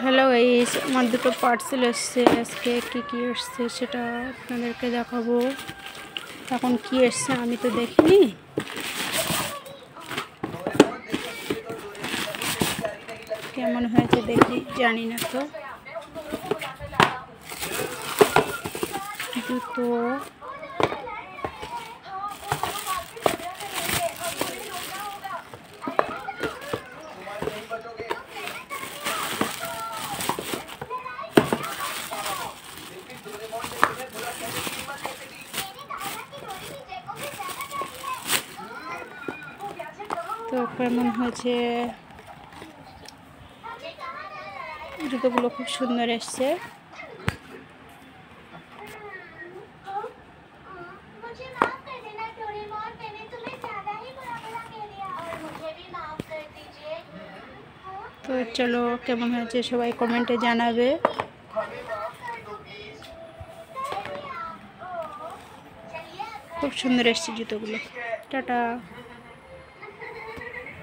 Hello guys, আমার দুটো parcel এসছে। আজকে কি এসছে সেটা আপনাদেরকে দেখাবো। এখন কি এসছে আমি তো দেখিনি। কেমন হয়েছে দেখি, জানি না তো। জুতো তো কেমন হয়েছে, জুতোগুলো খুব সুন্দর এসছে। তো চলো, কেমন হয়েছে সবাই কমেন্টে জানাবে। খুব সুন্দর এসছে জুতোগুলো। টাটা।